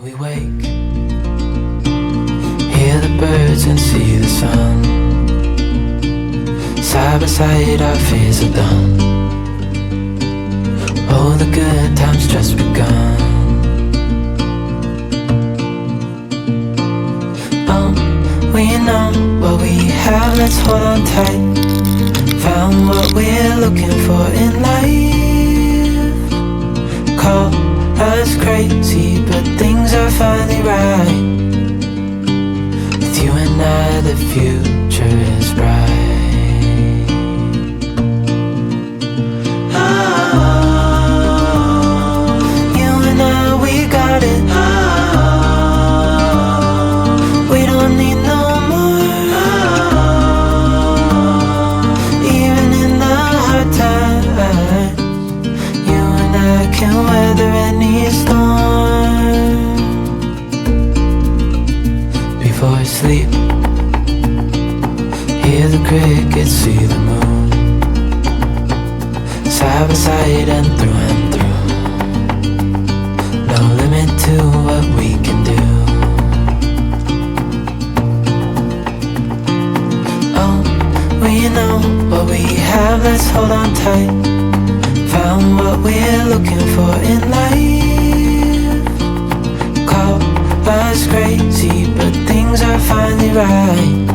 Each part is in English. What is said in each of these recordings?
When we wake, hear the birds and see the sun. Side by side our fears are done. Oh, the good times just begun. We know what we have, let's hold on tight. Found what we're looking for in life. Call us crazy, but things are finally right. With you and I, the future is bright. Oh, you and I, we got it. Oh, we don't need no more. Oh, even in the hard times, you and I can weather any storm. Before I sleep, hear the crickets, see the moon. Side by side and through. No limit to what we can do. Oh, we know what we have, let's hold on tight. Found what we're looking for in life. Call us crazy, but things are finally right.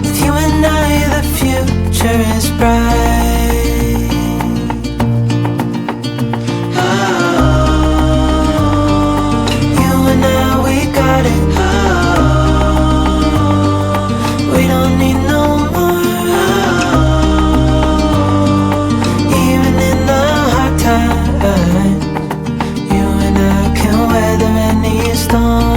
With you and I, the future is bright. Oh, you and I, we got it. Oh, we don't need no more. Oh, even in the hard times, you and I can weather any storm.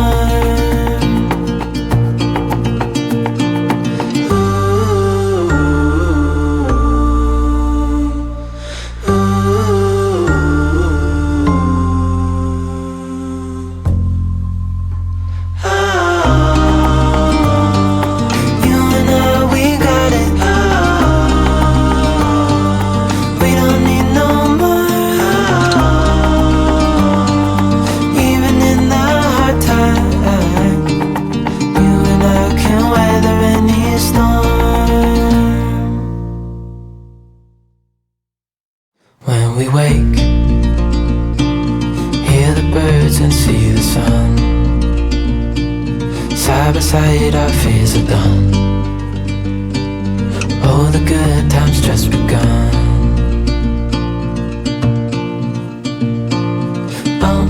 You and I, we got it. We don't need no more. Even in the hard times, you and I can weather any storm. When we wake, hear the birds and see the sun. Side by side our fears are done. Oh, the good times just begun. Oh,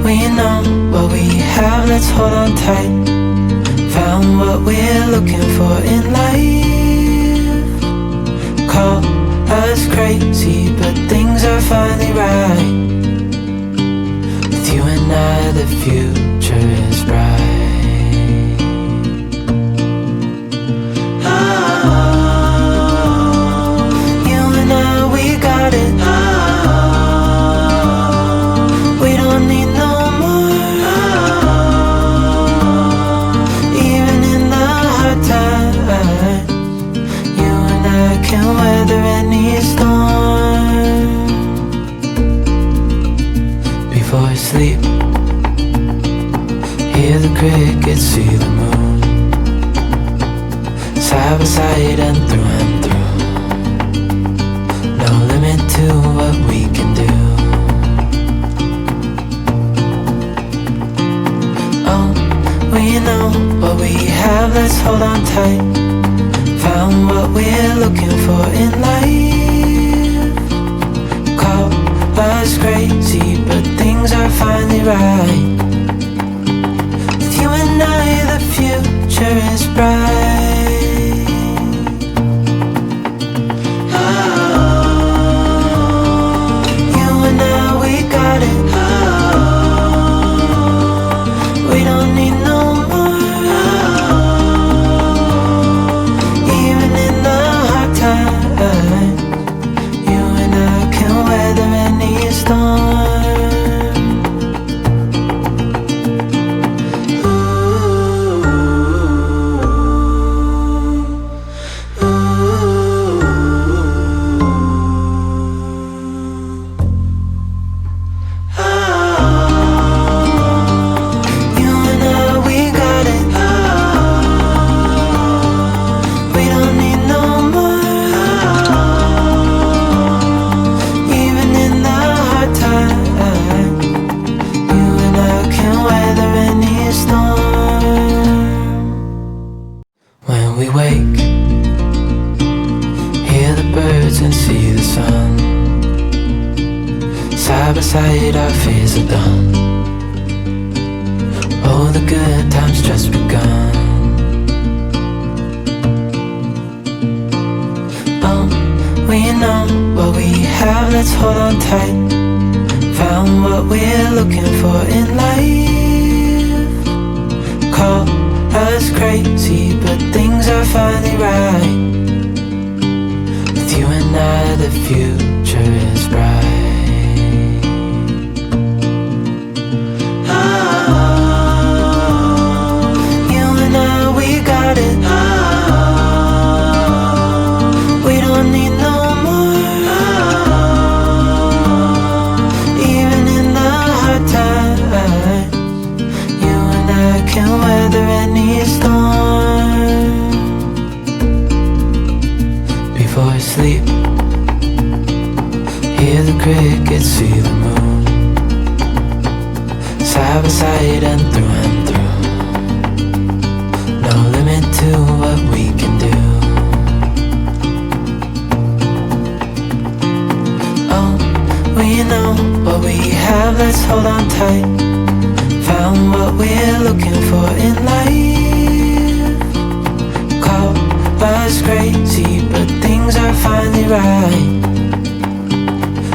we know what we have, let's hold on tight. Found what we're looking for in life. Call us crazy, but things are finally right. With you and I, the future is bright. Oh, you and I, we got it. Oh, we don't need no more. Oh, even in the hard times, you and I can weather any storm. Before I sleep, hear the crickets, see the moon. Side by side and through. No limit to what we can do. Oh, we know what we have, let's hold on tight. Found what we're looking for in life. Call us crazy, but things are finally right. With you and I, the future is bright. Oh, you and I, we got it. Oh, we don't need no more. Oh, even in the hard times, you and I can weather any storm. Ooh. just begun. We know what we have, let's hold on tight. Found what we're looking for in life. Call us crazy, but things are finally right. With you and I, the future is bright. You and I, we got it. We don't need no more. Even in the hard times, you and I can weather any storm. Before I sleep, hear the crickets, see the moon, side by side and through. No limit to what we can do. We know what we have, let's hold on tight. Found what we're looking for in life. Call us crazy, but things are finally right.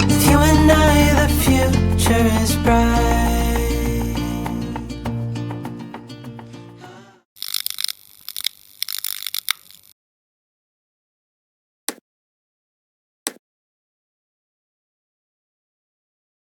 With you and I, the future is bright.